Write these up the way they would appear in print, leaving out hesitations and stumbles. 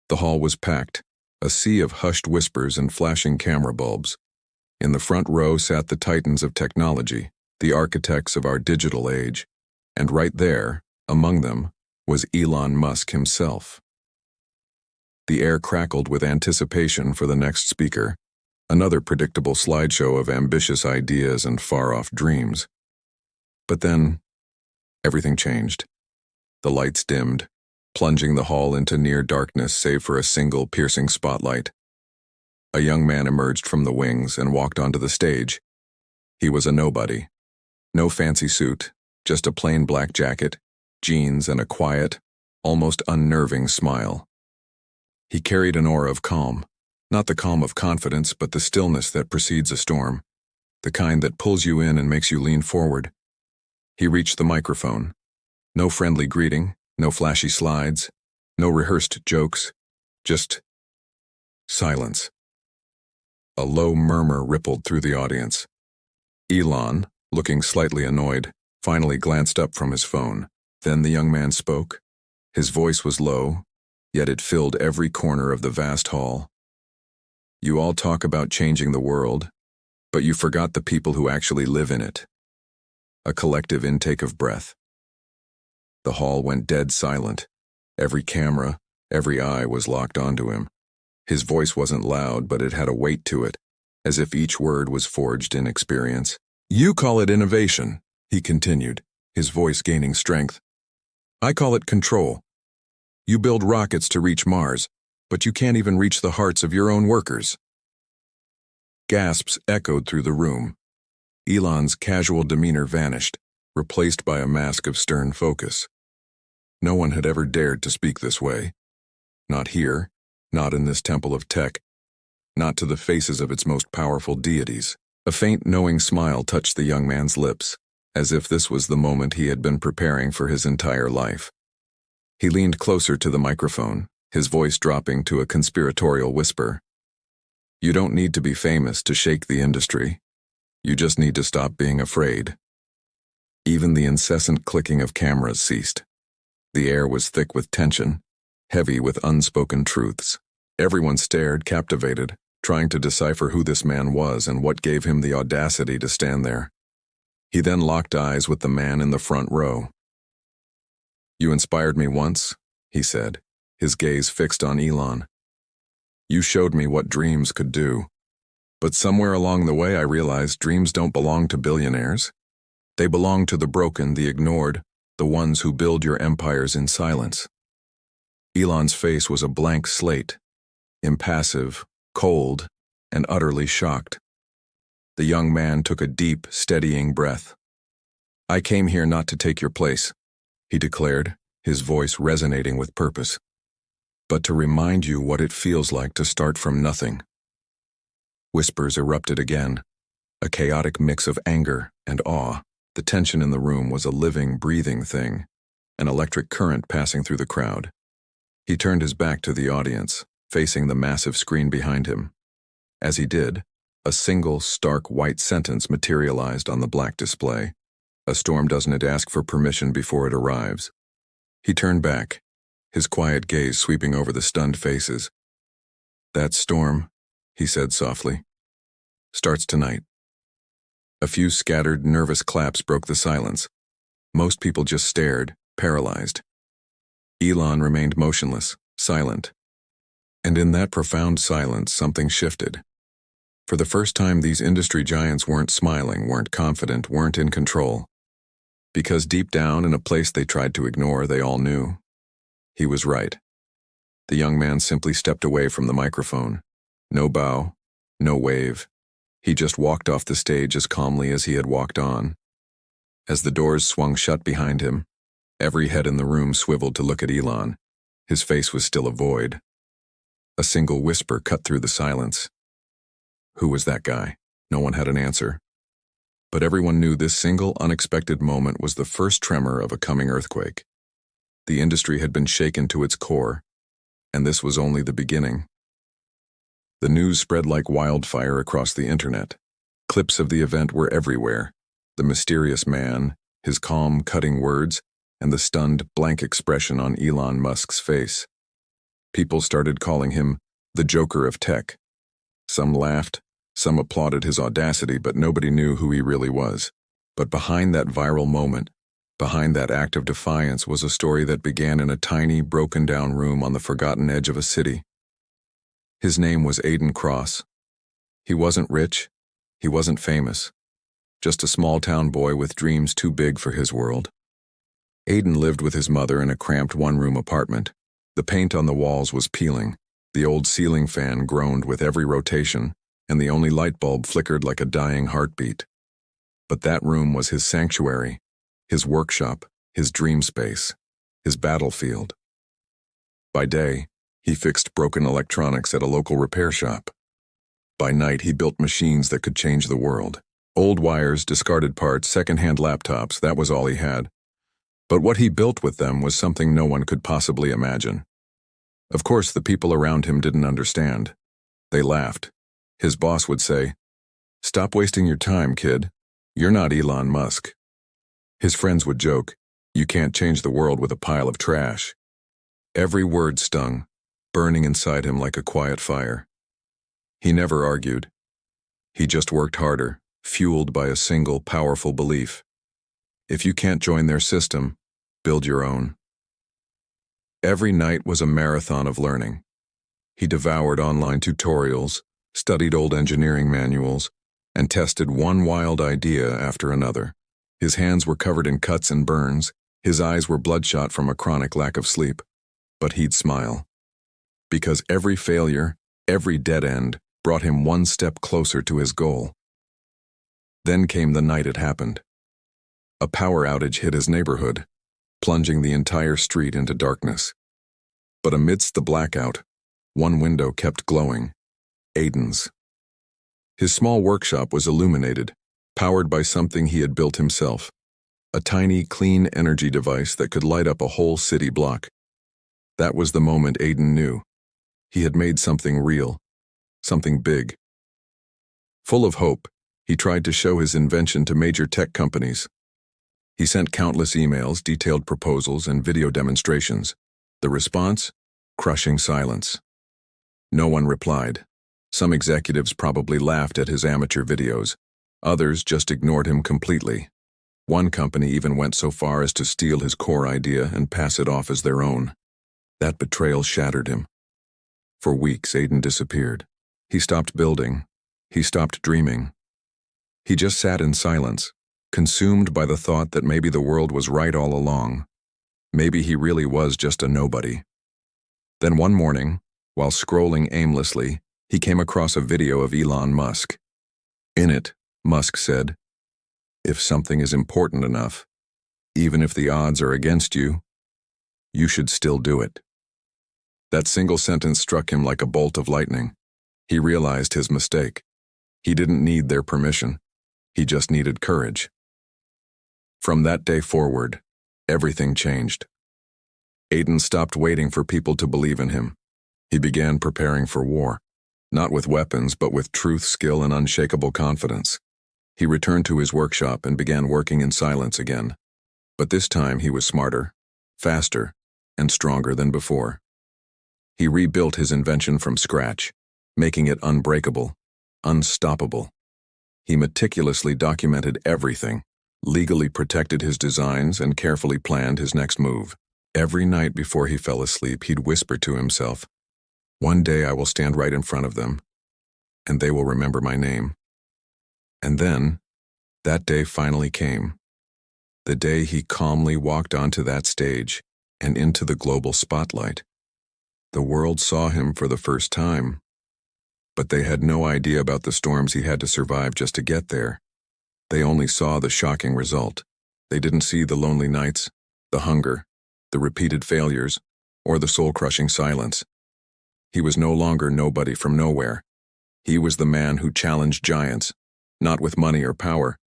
The hall was packed, a sea of hushed whispers and flashing camera bulbs. In the front row sat the titans of technology, the architects of our digital age, and right there, among them, was Elon Musk himself. The air crackled with anticipation for the next speaker, another predictable slideshow of ambitious ideas and far-off dreams. But then, everything changed. The lights dimmed, plunging the hall into near darkness save for a single piercing spotlight. A young man emerged from the wings and walked onto the stage. He was a nobody. No fancy suit, just a plain black jacket, jeans, and a quiet, almost unnerving smile. He carried an aura of calm, not the calm of confidence, but the stillness that precedes a storm, the kind that pulls you in and makes you lean forward. He reached the microphone. No friendly greeting, no flashy slides, no rehearsed jokes, just silence. A low murmur rippled through the audience. Elon, looking slightly annoyed, finally glanced up from his phone. Then the young man spoke. His voice was low, yet it filled every corner of the vast hall. You all talk about changing the world, but you forgot the people who actually live in it. A collective intake of breath. The hall went dead silent. Every camera, every eye was locked onto him. His voice wasn't loud, but it had a weight to it, as if each word was forged in experience. You call it innovation, he continued, his voice gaining strength. I call it control. You build rockets to reach Mars, but you can't even reach the hearts of your own workers. Gasps echoed through the room. Elon's casual demeanor vanished, replaced by a mask of stern focus. No one had ever dared to speak this way. Not here, not in this temple of tech, not to the faces of its most powerful deities. A faint knowing smile touched the young man's lips, as if this was the moment he had been preparing for his entire life. He leaned closer to the microphone, his voice dropping to a conspiratorial whisper. You don't need to be famous to shake the industry. You just need to stop being afraid. Even the incessant clicking of cameras ceased. The air was thick with tension, heavy with unspoken truths. Everyone stared, captivated, trying to decipher who this man was and what gave him the audacity to stand there. He then locked eyes with the man in the front row. You inspired me once, he said, his gaze fixed on Elon. You showed me what dreams could do. But somewhere along the way I realized dreams don't belong to billionaires. They belong to the broken, the ignored, the ones who build your empires in silence. Elon's face was a blank slate, impassive, cold, and utterly shocked. The young man took a deep, steadying breath. I came here not to take your place, he declared, his voice resonating with purpose, but to remind you what it feels like to start from nothing. Whispers erupted again, a chaotic mix of anger and awe. The tension in the room was a living, breathing thing, an electric current passing through the crowd. He turned his back to the audience, facing the massive screen behind him. As he did, a single, stark white sentence materialized on the black display. A storm doesn't ask for permission before it arrives. He turned back, his quiet gaze sweeping over the stunned faces. That storm, he said softly, starts tonight. A few scattered, nervous claps broke the silence. Most people just stared, paralyzed. Elon remained motionless, silent. And in that profound silence, something shifted. For the first time, these industry giants weren't smiling, weren't confident, weren't in control. Because deep down, in a place they tried to ignore, they all knew. He was right. The young man simply stepped away from the microphone. No bow, no wave. He just walked off the stage as calmly as he had walked on. As the doors swung shut behind him, every head in the room swiveled to look at Elon. His face was still a void. A single whisper cut through the silence. Who was that guy? No one had an answer. But everyone knew this single, unexpected moment was the first tremor of a coming earthquake. The industry had been shaken to its core, and this was only the beginning. The news spread like wildfire across the internet. Clips of the event were everywhere. The mysterious man, his calm, cutting words, and the stunned, blank expression on Elon Musk's face. People started calling him the Joker of tech. Some laughed, some applauded his audacity, but nobody knew who he really was. But behind that viral moment, behind that act of defiance, was a story that began in a tiny, broken-down room on the forgotten edge of a city. His name was Aiden Cross. He wasn't rich, he wasn't famous, just a small-town boy with dreams too big for his world. Aiden lived with his mother in a cramped one-room apartment. The paint on the walls was peeling, the old ceiling fan groaned with every rotation, and the only light bulb flickered like a dying heartbeat. But that room was his sanctuary, his workshop, his dream space, his battlefield. By day, he fixed broken electronics at a local repair shop. By night, he built machines that could change the world. Old wires, discarded parts, second-hand laptops, that was all he had. But what he built with them was something no one could possibly imagine. Of course, the people around him didn't understand. They laughed. His boss would say, "Stop wasting your time, kid. You're not Elon Musk." His friends would joke, "You can't change the world with a pile of trash." Every word stung, burning inside him like a quiet fire. He never argued. He just worked harder, fueled by a single, powerful belief. If you can't join their system, build your own. Every night was a marathon of learning. He devoured online tutorials, studied old engineering manuals, and tested one wild idea after another. His hands were covered in cuts and burns, his eyes were bloodshot from a chronic lack of sleep. But he'd smile. Because every failure, every dead end, brought him one step closer to his goal. Then came the night it happened. A power outage hit his neighborhood, plunging the entire street into darkness. But amidst the blackout, one window kept glowing, Aiden's. His small workshop was illuminated, powered by something he had built himself, a tiny, clean energy device that could light up a whole city block. That was the moment Aiden knew. He had made something real, something big. Full of hope, he tried to show his invention to major tech companies. He sent countless emails, detailed proposals, and video demonstrations. The response? Crushing silence. No one replied. Some executives probably laughed at his amateur videos. Others just ignored him completely. One company even went so far as to steal his core idea and pass it off as their own. That betrayal shattered him. For weeks, Aiden disappeared. He stopped building. He stopped dreaming. He just sat in silence, consumed by the thought that maybe the world was right all along. Maybe he really was just a nobody. Then one morning, while scrolling aimlessly, he came across a video of Elon Musk. In it, Musk said, "If something is important enough, even if the odds are against you, you should still do it." That single sentence struck him like a bolt of lightning. He realized his mistake. He didn't need their permission. He just needed courage. From that day forward, everything changed. Aiden stopped waiting for people to believe in him. He began preparing for war, not with weapons, but with truth, skill, and unshakable confidence. He returned to his workshop and began working in silence again. But this time he was smarter, faster, and stronger than before. He rebuilt his invention from scratch, making it unbreakable, unstoppable. He meticulously documented everything, legally protected his designs, and carefully planned his next move. Every night before he fell asleep, he'd whisper to himself, "One day I will stand right in front of them, and they will remember my name." And then, that day finally came. The day he calmly walked onto that stage and into the global spotlight. The world saw him for the first time, but they had no idea about the storms he had to survive just to get there. They only saw the shocking result. They didn't see the lonely nights, the hunger, the repeated failures, or the soul-crushing silence. He was no longer nobody from nowhere. He was the man who challenged giants, not with money or power,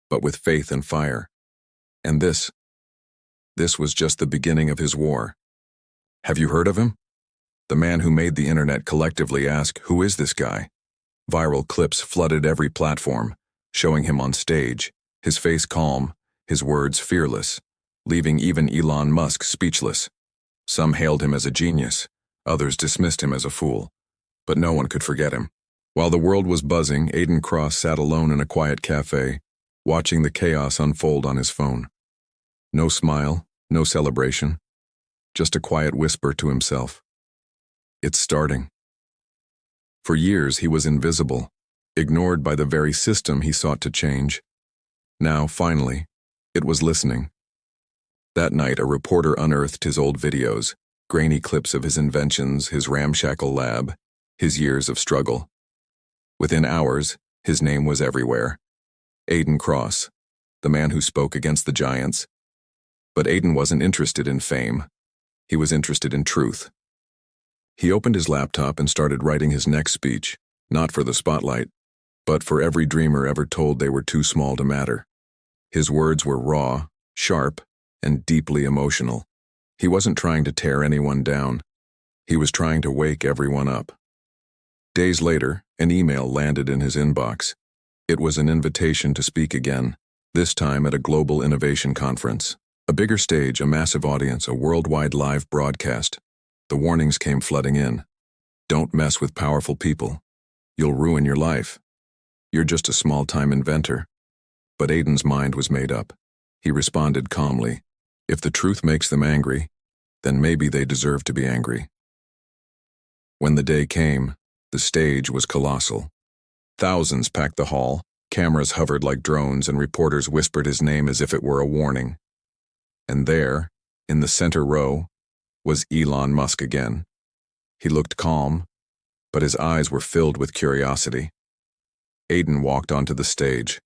but with faith and fire. And this was just the beginning of his war. Have you heard of him? The man who made the internet collectively ask, "Who is this guy?" Viral clips flooded every platform, showing him on stage, his face calm, his words fearless, leaving even Elon Musk speechless. Some hailed him as a genius, Others dismissed him as a fool, but no one could forget him. While the world was buzzing, Aiden Cross sat alone in a quiet cafe, watching the chaos unfold on his phone. No smile, no celebration, just a quiet whisper to himself. It's starting. For years he was invisible, ignored by the very system he sought to change. Now, finally, it was listening. That night, a reporter unearthed his old videos, grainy clips of his inventions, his ramshackle lab, his years of struggle. Within hours, his name was everywhere. Aiden Cross, the man who spoke against the giants. But Aiden wasn't interested in fame. He was interested in truth. He opened his laptop and started writing his next speech, not for the spotlight, but for every dreamer ever told they were too small to matter. His words were raw, sharp, and deeply emotional. He wasn't trying to tear anyone down. He was trying to wake everyone up. Days later, an email landed in his inbox. It was an invitation to speak again, this time at a global innovation conference. A bigger stage, a massive audience, a worldwide live broadcast. The warnings came flooding in. Don't mess with powerful people. You'll ruin your life. You're just a small-time inventor. But Aiden's mind was made up. He responded calmly, if the truth makes them angry, then maybe they deserve to be angry. When the day came, the stage was colossal. Thousands packed the hall, cameras hovered like drones, and reporters whispered his name as if it were a warning. And there, in the center row, was Elon Musk again. He looked calm, but his eyes were filled with curiosity. Aiden walked onto the stage.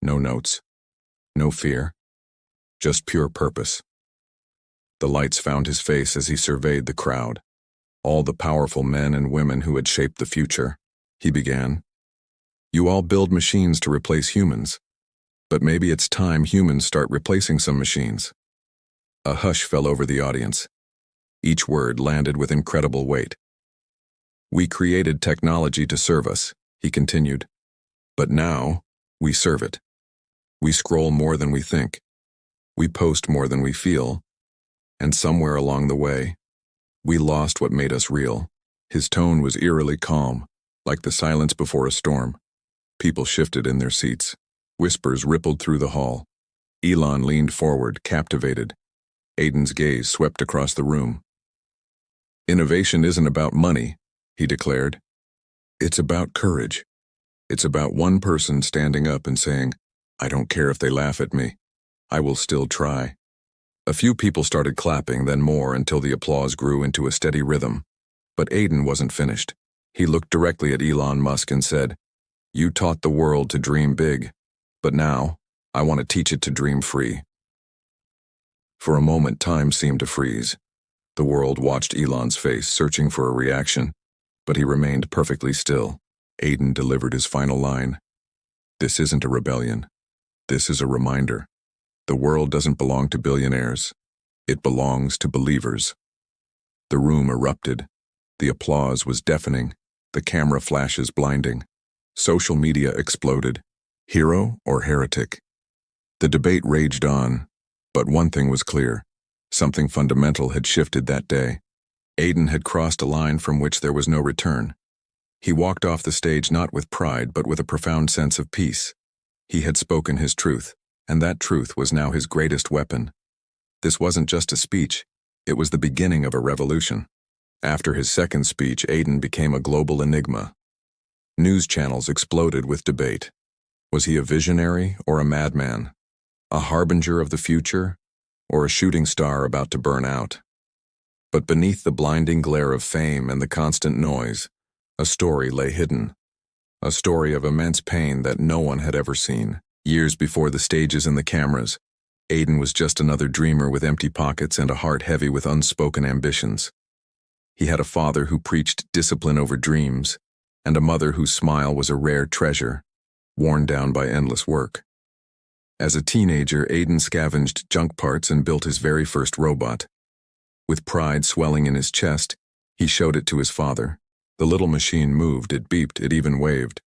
No notes, no fear, just pure purpose. The lights found his face as he surveyed the crowd, all the powerful men and women who had shaped the future. He began, "You all build machines to replace humans, but maybe it's time humans start replacing some machines." A hush fell over the audience. Each word landed with incredible weight. "We created technology to serve us," he continued. "But now, we serve it. We scroll more than we think. We post more than we feel. And somewhere along the way, we lost what made us real." His tone was eerily calm, like the silence before a storm. People shifted in their seats. Whispers rippled through the hall. Elon leaned forward, captivated. Aiden's gaze swept across the room. "Innovation isn't about money," he declared. "It's about courage. It's about one person standing up and saying, 'I don't care if they laugh at me. I will still try.'" A few people started clapping, then more, until the applause grew into a steady rhythm. But Aiden wasn't finished. He looked directly at Elon Musk and said, "You taught the world to dream big, but now I want to teach it to dream free." For a moment, time seemed to freeze. The world watched Elon's face, searching for a reaction, but he remained perfectly still. Aiden delivered his final line. "This isn't a rebellion. This is a reminder. The world doesn't belong to billionaires. It belongs to believers." The room erupted. The applause was deafening, the camera flashes blinding. Social media exploded. Hero or heretic? The debate raged on, but one thing was clear. Something fundamental had shifted that day. Aiden had crossed a line from which there was no return. He walked off the stage not with pride, but with a profound sense of peace. He had spoken his truth, and that truth was now his greatest weapon. This wasn't just a speech, it was the beginning of a revolution. After his second speech, Aiden became a global enigma. News channels exploded with debate. Was he a visionary or a madman? A harbinger of the future, or a shooting star about to burn out? But beneath the blinding glare of fame and the constant noise, a story lay hidden. A story of immense pain that no one had ever seen. Years before the stages and the cameras, Aiden was just another dreamer with empty pockets and a heart heavy with unspoken ambitions. He had a father who preached discipline over dreams, and a mother whose smile was a rare treasure, worn down by endless work. As a teenager, Aiden scavenged junk parts and built his very first robot. With pride swelling in his chest, he showed it to his father. The little machine moved, it beeped, it even waved,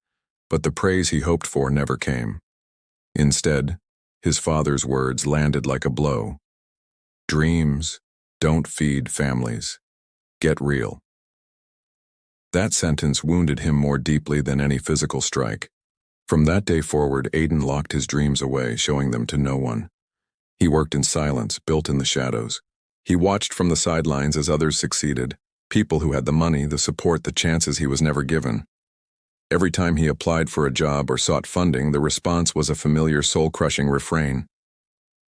but the praise he hoped for never came. Instead, his father's words landed like a blow. "Dreams don't feed families. Get real. That sentence wounded him more deeply than any physical strike. From that day forward, Aiden locked his dreams away, showing them to no one. He worked in silence, built in the shadows. He watched from the sidelines as others succeeded, people who had the money, the support, the chances he was never given. Every time he applied for a job or sought funding, the response was a familiar soul-crushing refrain.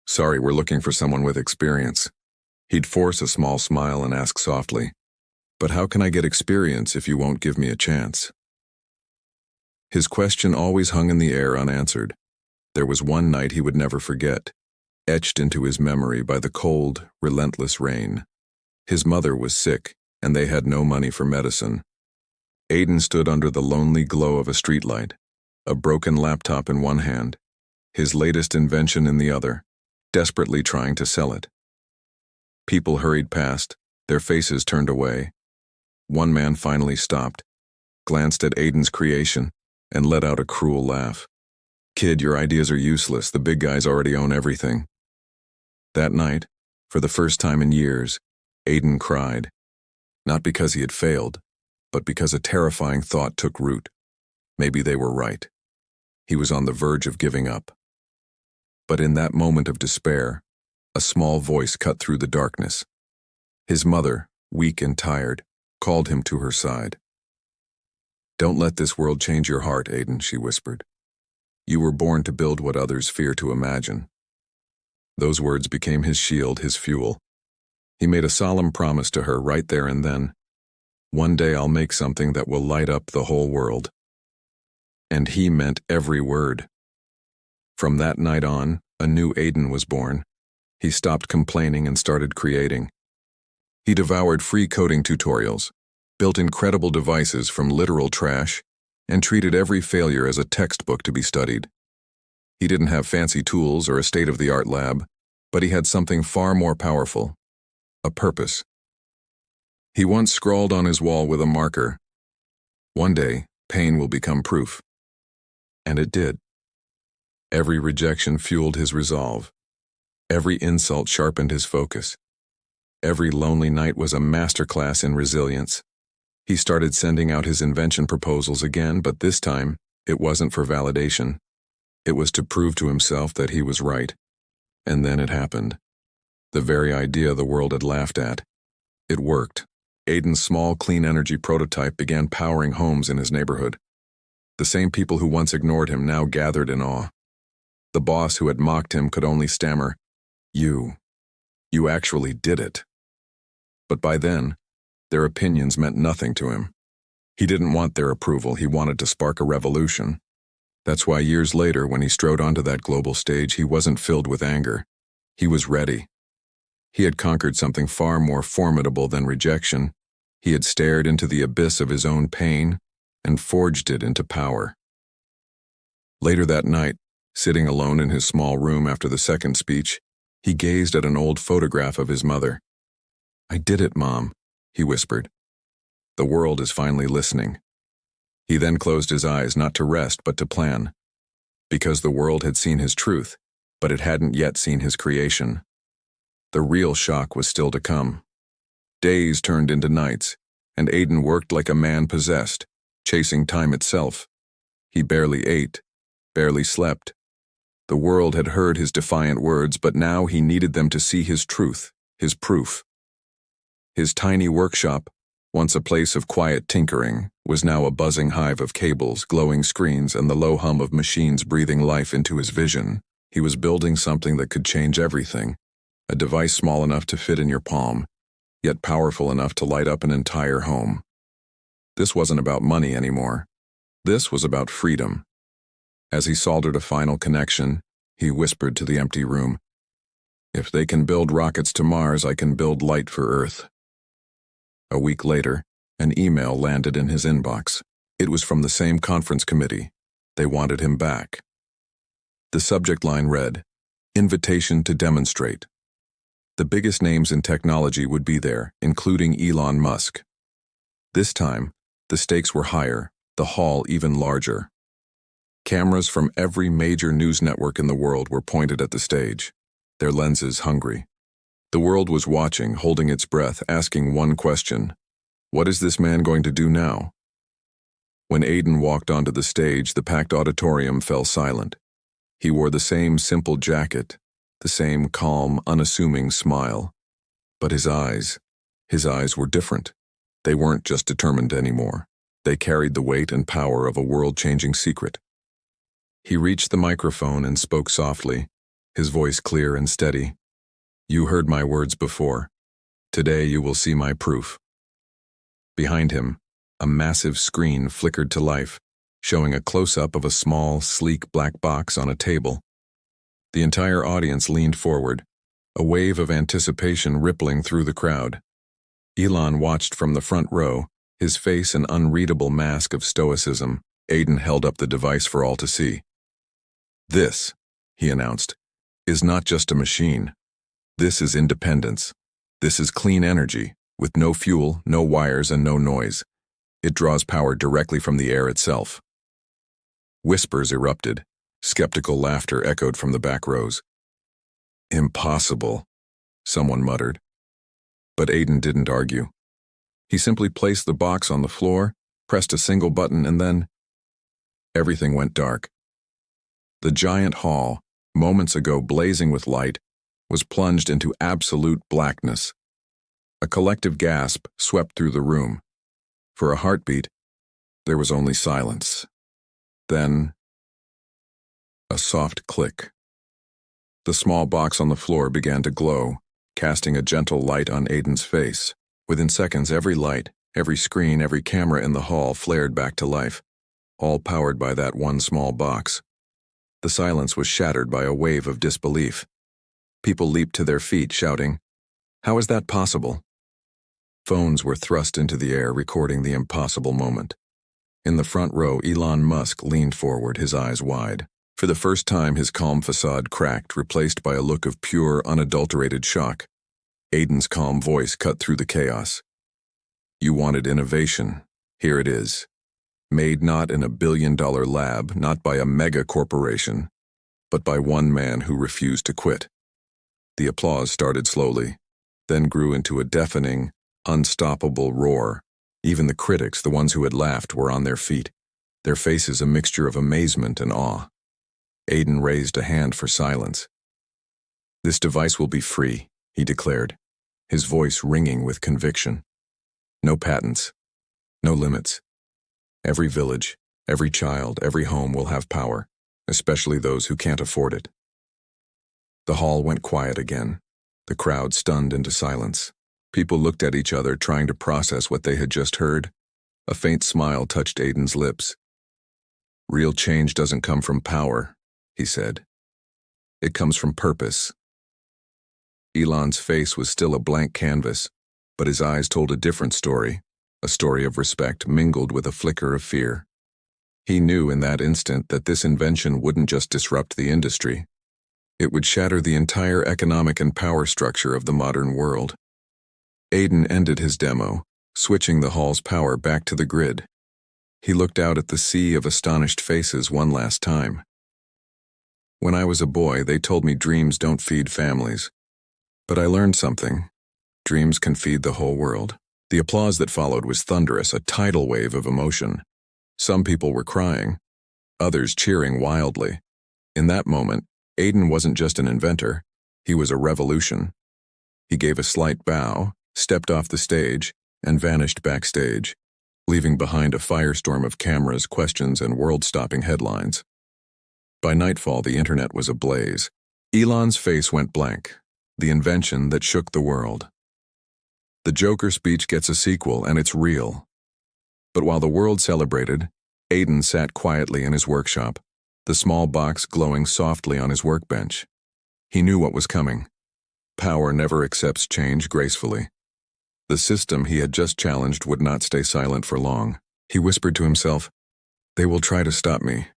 "Sorry, we're looking for someone with experience." He'd force a small smile and ask softly, "But how can I get experience if you won't give me a chance?" His question always hung in the air unanswered. There was one night he would never forget, etched into his memory by the cold, relentless rain. His mother was sick, and they had no money for medicine. Aiden stood under the lonely glow of a streetlight, a broken laptop in one hand, his latest invention in the other, desperately trying to sell it. People hurried past, their faces turned away. One man finally stopped, glanced at Aiden's creation, and let out a cruel laugh. "Kid, your ideas are useless. The big guys already own everything." That night, for the first time in years, Aiden cried. Not because he had failed, but because a terrifying thought took root. Maybe they were right. He was on the verge of giving up. But in that moment of despair, a small voice cut through the darkness. His mother, weak and tired, called him to her side. "Don't let this world change your heart, Aiden," she whispered. "You were born to build what others fear to imagine." Those words became his shield, his fuel. He made a solemn promise to her right there and then. "One day I'll make something that will light up the whole world." And he meant every word. From that night on, a new Aiden was born. He stopped complaining and started creating. He devoured free coding tutorials, built incredible devices from literal trash, and treated every failure as a textbook to be studied. He didn't have fancy tools or a state-of-the-art lab, but he had something far more powerful: a purpose. He once scrawled on his wall with a marker, "One day, pain will become proof." And it did. Every rejection fueled his resolve. Every insult sharpened his focus. Every lonely night was a masterclass in resilience. He started sending out his invention proposals again, but this time, it wasn't for validation. It was to prove to himself that he was right. And then it happened. The very idea the world had laughed at. It worked. Aiden's small, clean energy prototype began powering homes in his neighborhood. The same people who once ignored him now gathered in awe. The boss who had mocked him could only stammer, You actually did it." But by then, their opinions meant nothing to him. He didn't want their approval, he wanted to spark a revolution. That's why years later, when he strode onto that global stage, he wasn't filled with anger. He was ready. He had conquered something far more formidable than rejection. He had stared into the abyss of his own pain and forged it into power. Later that night, sitting alone in his small room after the second speech, he gazed at an old photograph of his mother. "I did it, Mom," he whispered. "The world is finally listening." He then closed his eyes, not to rest, but to plan. Because the world had seen his truth, but it hadn't yet seen his creation. The real shock was still to come. Days turned into nights, and Aiden worked like a man possessed, chasing time itself. He barely ate, barely slept. The world had heard his defiant words, but now he needed them to see his truth, his proof. His tiny workshop, once a place of quiet tinkering, was now a buzzing hive of cables, glowing screens, and the low hum of machines breathing life into his vision. He was building something that could change everything. A device small enough to fit in your palm, yet powerful enough to light up an entire home. This wasn't about money anymore. This was about freedom. As he soldered a final connection, he whispered to the empty room, "If they can build rockets to Mars, I can build light for Earth." A week later, an email landed in his inbox. It was from the same conference committee. They wanted him back. The subject line read, "Invitation to demonstrate." The biggest names in technology would be there, including Elon Musk. This time, the stakes were higher, the hall even larger. Cameras from every major news network in the world were pointed at the stage, their lenses hungry. The world was watching, holding its breath, asking one question: what is this man going to do now? When Aiden walked onto the stage, the packed auditorium fell silent. He wore the same simple jacket, the same calm, unassuming smile. But his eyes were different. They weren't just determined anymore. They carried the weight and power of a world-changing secret. He reached the microphone and spoke softly, his voice clear and steady. "You heard my words before. Today you will see my proof." Behind him, a massive screen flickered to life, showing a close-up of a small, sleek black box on a table. The entire audience leaned forward, a wave of anticipation rippling through the crowd. Elon watched from the front row, his face an unreadable mask of stoicism. Aiden held up the device for all to see. "This," he announced, "is not just a machine. This is independence. This is clean energy, with no fuel, no wires, and no noise. It draws power directly from the air itself." Whispers erupted. Skeptical laughter echoed from the back rows. "Impossible," someone muttered. But Aiden didn't argue. He simply placed the box on the floor, pressed a single button, and then everything went dark. The giant hall, moments ago blazing with light, was plunged into absolute blackness. A collective gasp swept through the room. For a heartbeat, there was only silence. Then, a soft click. The small box on the floor began to glow, casting a gentle light on Aiden's face. Within seconds, every light, every screen, every camera in the hall flared back to life, all powered by that one small box. The silence was shattered by a wave of disbelief. People leaped to their feet, shouting, "How is that possible?" Phones were thrust into the air, recording the impossible moment. In the front row, Elon Musk leaned forward, his eyes wide. For the first time, his calm facade cracked, replaced by a look of pure, unadulterated shock. Aiden's calm voice cut through the chaos. "You wanted innovation. Here it is. Made not in a billion-dollar lab, not by a mega corporation, but by one man who refused to quit." The applause started slowly, then grew into a deafening, unstoppable roar. Even the critics, the ones who had laughed, were on their feet, their faces a mixture of amazement and awe. Aiden raised a hand for silence. "This device will be free," he declared, his voice ringing with conviction. "No patents, no limits. Every village, every child, every home will have power, especially those who can't afford it." The hall went quiet again, the crowd stunned into silence. People looked at each other, trying to process what they had just heard. A faint smile touched Aiden's lips. "Real change doesn't come from power," he said. "It comes from purpose." Elon's face was still a blank canvas, but his eyes told a different story, a story of respect mingled with a flicker of fear. He knew in that instant that this invention wouldn't just disrupt the industry. It would shatter the entire economic and power structure of the modern world. Aiden ended his demo, switching the hall's power back to the grid. He looked out at the sea of astonished faces one last time. "When I was a boy, they told me dreams don't feed families. But I learned something. Dreams can feed the whole world." The applause that followed was thunderous, a tidal wave of emotion. Some people were crying, others cheering wildly. In that moment, Aiden wasn't just an inventor, he was a revolution. He gave a slight bow, stepped off the stage, and vanished backstage, leaving behind a firestorm of cameras, questions, and world-stopping headlines. By nightfall, the internet was ablaze. Elon's face went blank, the invention that shook the world. The Joker speech gets a sequel, and it's real. But while the world celebrated, Aiden sat quietly in his workshop, the small box glowing softly on his workbench. He knew what was coming. Power never accepts change gracefully. The system he had just challenged would not stay silent for long. He whispered to himself, "They will try to stop me,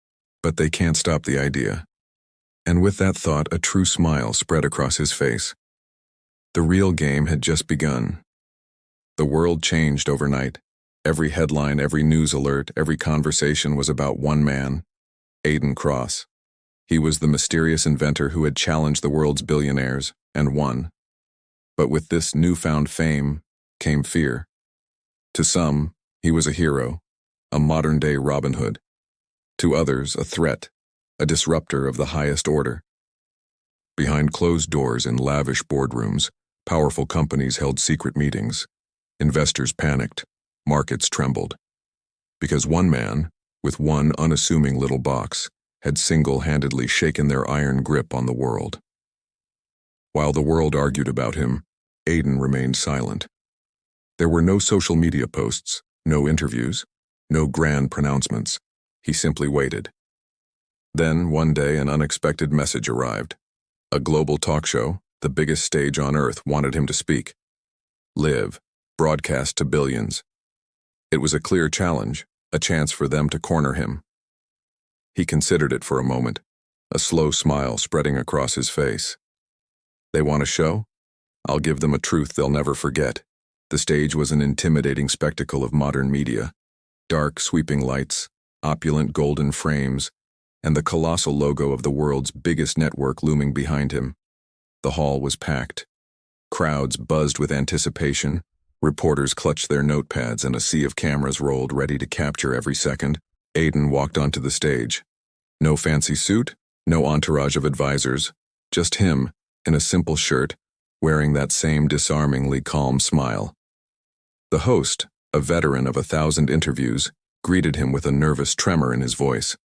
but they can't stop the idea." And with that thought, a true smile spread across his face. The real game had just begun. The world changed overnight. Every headline, every news alert, every conversation was about one man, Aiden Cross. He was the mysterious inventor who had challenged the world's billionaires and won. But with this newfound fame came fear. To some, he was a hero, a modern-day Robin Hood. To others, a threat, a disruptor of the highest order. Behind closed doors in lavish boardrooms, powerful companies held secret meetings. Investors panicked, markets trembled. Because one man, with one unassuming little box, had single-handedly shaken their iron grip on the world. While the world argued about him, Aiden remained silent. There were no social media posts, no interviews, no grand pronouncements. He simply waited. Then, one day, an unexpected message arrived. A global talk show, the biggest stage on Earth, wanted him to speak. Live, broadcast to billions. It was a clear challenge, a chance for them to corner him. He considered it for a moment, a slow smile spreading across his face. They want a show? I'll give them a truth they'll never forget. The stage was an intimidating spectacle of modern media. Dark, sweeping lights, opulent golden frames, and the colossal logo of the world's biggest network looming behind him. The hall was packed. Crowds buzzed with anticipation. Reporters clutched their notepads and a sea of cameras rolled, ready to capture every second. Aiden walked onto the stage. No fancy suit, no entourage of advisors, just him, in a simple shirt, wearing that same disarmingly calm smile. The host, a veteran of 1,000 interviews, greeted him with a nervous tremor in his voice.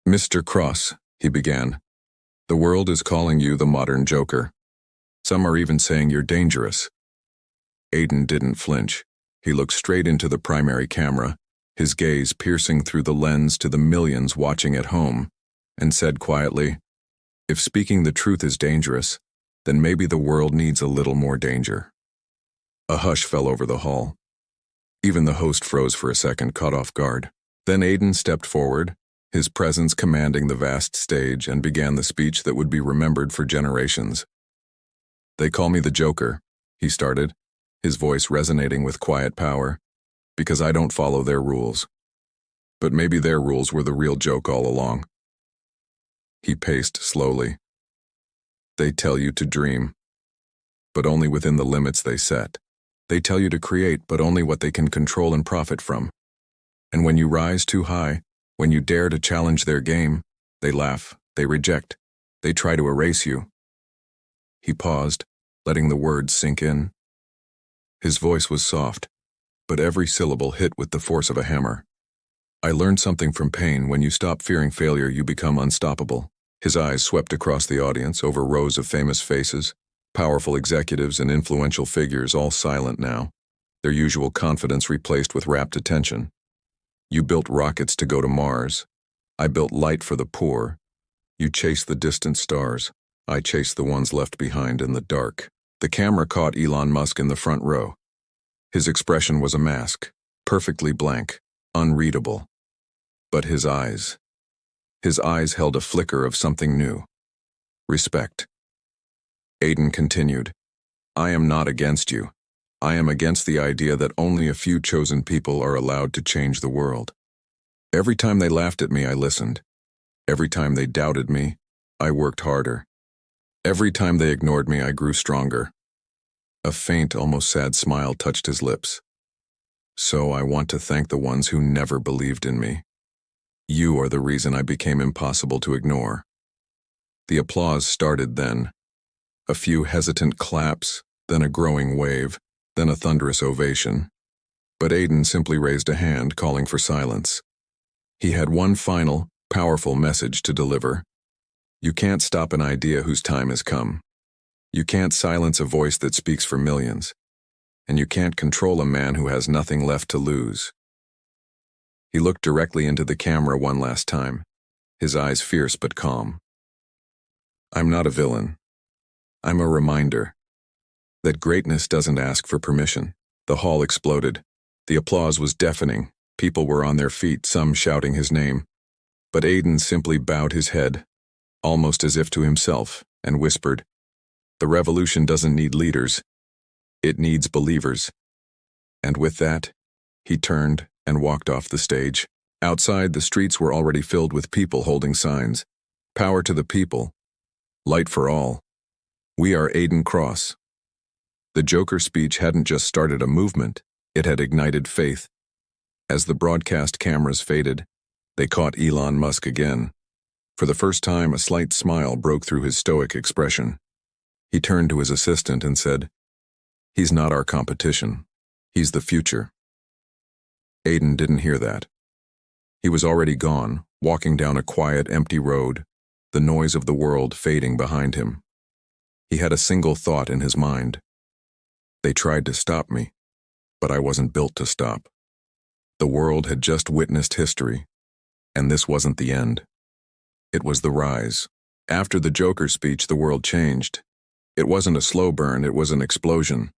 "Mr. Cross," he began, "the world is calling you the modern Joker. Some are even saying you're dangerous." Aiden didn't flinch. He looked straight into the primary camera, his gaze piercing through the lens to the millions watching at home, and said quietly, "If speaking the truth is dangerous, then maybe the world needs a little more danger." A hush fell over the hall. Even the host froze for a second, caught off guard. Then Aiden stepped forward, his presence commanding the vast stage, and began the speech that would be remembered for generations. "They call me the Joker," he started, his voice resonating with quiet power, "because I don't follow their rules. But maybe their rules were the real joke all along." He paced slowly. "They tell you to dream, but only within the limits they set. They tell you to create, but only what they can control and profit from. And when you rise too high, when you dare to challenge their game, they laugh, they reject, they try to erase you." He paused, letting the words sink in. His voice was soft, but every syllable hit with the force of a hammer. "I learned something from pain. When you stop fearing failure, you become unstoppable." His eyes swept across the audience, over rows of famous faces, powerful executives and influential figures, all silent now, their usual confidence replaced with rapt attention. "You built rockets to go to Mars. I built light for the poor. You chased the distant stars. I chased the ones left behind in the dark." The camera caught Elon Musk in the front row. His expression was a mask, perfectly blank, unreadable. But his eyes held a flicker of something new. Respect. Aiden continued, "I am not against you. I am against the idea that only a few chosen people are allowed to change the world. Every time they laughed at me, I listened. Every time they doubted me, I worked harder. Every time they ignored me, I grew stronger." A faint, almost sad smile touched his lips. "So I want to thank the ones who never believed in me. You are the reason I became impossible to ignore." The applause started then. A few hesitant claps, then a growing wave, then a thunderous ovation. But Aiden simply raised a hand, calling for silence. He had one final, powerful message to deliver. You can't stop an idea whose time has come. You can't silence a voice that speaks for millions. And you can't control a man who has nothing left to lose. He looked directly into the camera one last time, his eyes fierce but calm. "I'm not a villain. I'm a reminder that greatness doesn't ask for permission." The hall exploded. The applause was deafening. People were on their feet, some shouting his name. But Aiden simply bowed his head, almost as if to himself, and whispered, "The revolution doesn't need leaders. It needs believers." And with that, he turned and walked off the stage. Outside, the streets were already filled with people holding signs. "Power to the people. Light for all. We are Aiden Cross." The Joker speech hadn't just started a movement, it had ignited faith. As the broadcast cameras faded, they caught Elon Musk again. For the first time, a slight smile broke through his stoic expression. He turned to his assistant and said, "He's not our competition. He's the future." Aiden didn't hear that. He was already gone, walking down a quiet, empty road, the noise of the world fading behind him. He had a single thought in his mind. They tried to stop me, but I wasn't built to stop. The world had just witnessed history, and this wasn't the end. It was the rise. After the Joker speech, the world changed. It wasn't a slow burn, it was an explosion.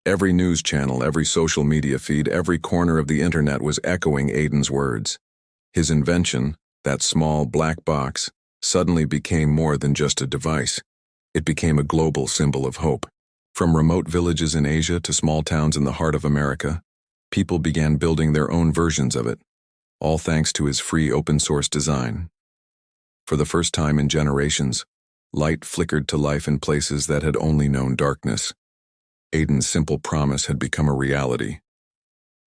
Every news channel, every social media feed, every corner of the internet was echoing Aiden's words. His invention, that small black box, suddenly became more than just a device. It became a global symbol of hope. From remote villages in Asia to small towns in the heart of America, people began building their own versions of it, all thanks to his free open-source design. For the first time in generations, light flickered to life in places that had only known darkness. Aiden's simple promise had become a reality.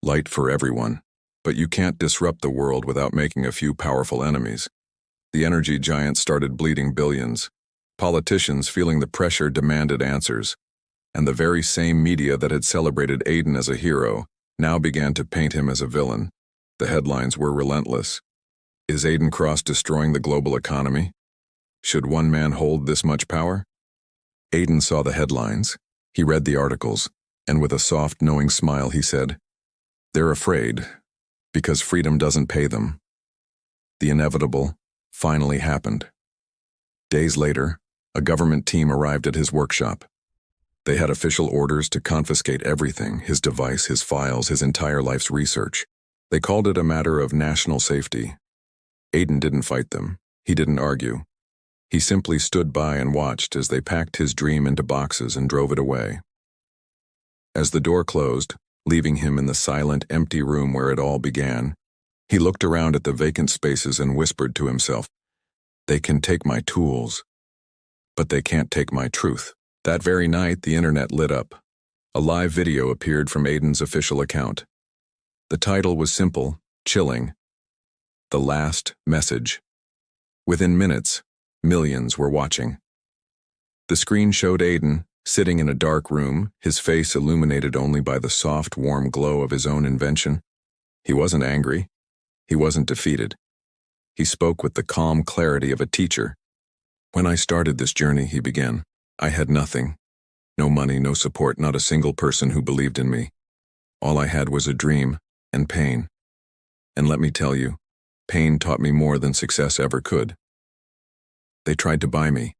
Light for everyone, but you can't disrupt the world without making a few powerful enemies. The energy giants started bleeding billions. Politicians, feeling the pressure, demanded answers. And the very same media that had celebrated Aiden as a hero now began to paint him as a villain. The headlines were relentless. Is Aiden Cross destroying the global economy? Should one man hold this much power? Aiden saw the headlines. He read the articles, and with a soft, knowing smile he said, "They're afraid, because freedom doesn't pay them." The inevitable finally happened. Days later, a government team arrived at his workshop. They had official orders to confiscate everything, his device, his files, his entire life's research. They called it a matter of national safety. Aiden didn't fight them. He didn't argue. He simply stood by and watched as they packed his dream into boxes and drove it away. As the door closed, leaving him in the silent, empty room where it all began, he looked around at the vacant spaces and whispered to himself, "They can take my tools, but they can't take my truth." That very night, the internet lit up. A live video appeared from Aiden's official account. The title was simple, chilling: "The Last Message." Within minutes, millions were watching. The screen showed Aiden, sitting in a dark room, his face illuminated only by the soft, warm glow of his own invention. He wasn't angry. He wasn't defeated. He spoke with the calm clarity of a teacher. "When I started this journey," he began, "I had nothing. No money, no support, not a single person who believed in me. All I had was a dream and pain. And let me tell you, pain taught me more than success ever could. They tried to buy me.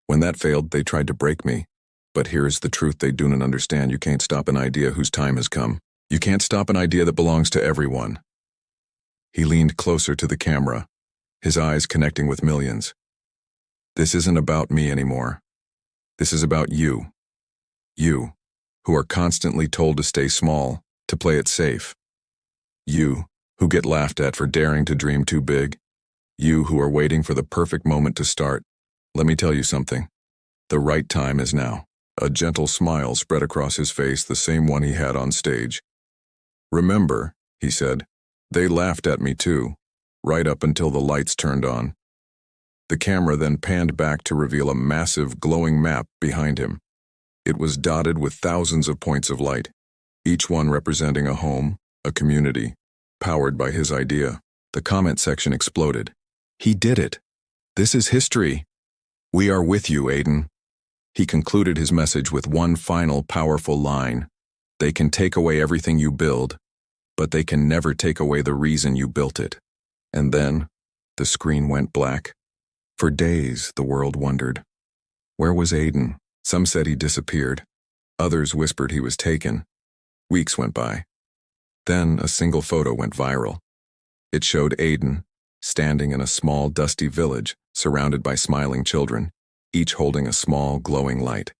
When that failed, they tried to break me. But here's the truth they do not understand. You can't stop an idea whose time has come. You can't stop an idea that belongs to everyone." He leaned closer to the camera, his eyes connecting with millions. "This isn't about me anymore. This is about you. You, who are constantly told to stay small, to play it safe. You, who get laughed at for daring to dream too big. You who are waiting for the perfect moment to start. Let me tell you something. The right time is now." A gentle smile spread across his face, the same one he had on stage. "Remember," he said, "they laughed at me too, right up until the lights turned on." The camera then panned back to reveal a massive, glowing map behind him. It was dotted with thousands of points of light, each one representing a home, a community, powered by his idea. The comment section exploded. "He did it! This is history! We are with you, Aiden." He concluded his message with one final powerful line: "They can take away everything you build, but they can never take away the reason you built it." And then, the screen went black. For days, the world wondered. Where was Aiden? Some said he disappeared. Others whispered he was taken. Weeks went by. Then a single photo went viral. It showed Aiden, standing in a small, dusty village, surrounded by smiling children, each holding a small, glowing light.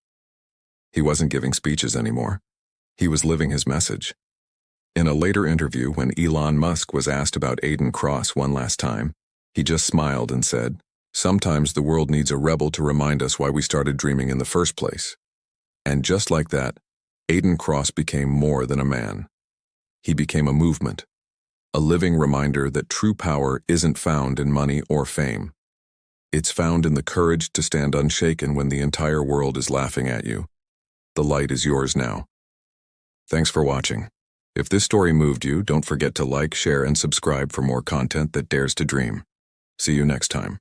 He wasn't giving speeches anymore. He was living his message. In a later interview, when Elon Musk was asked about Aiden Cross one last time, he just smiled and said, "Sometimes the world needs a rebel to remind us why we started dreaming in the first place." And just like that, Aiden Cross became more than a man. He became a movement, a living reminder that true power isn't found in money or fame. It's found in the courage to stand unshaken when the entire world is laughing at you. The light is yours now. Thanks for watching. If this story moved you, don't forget to like, share, and subscribe for more content that dares to dream. See you next time.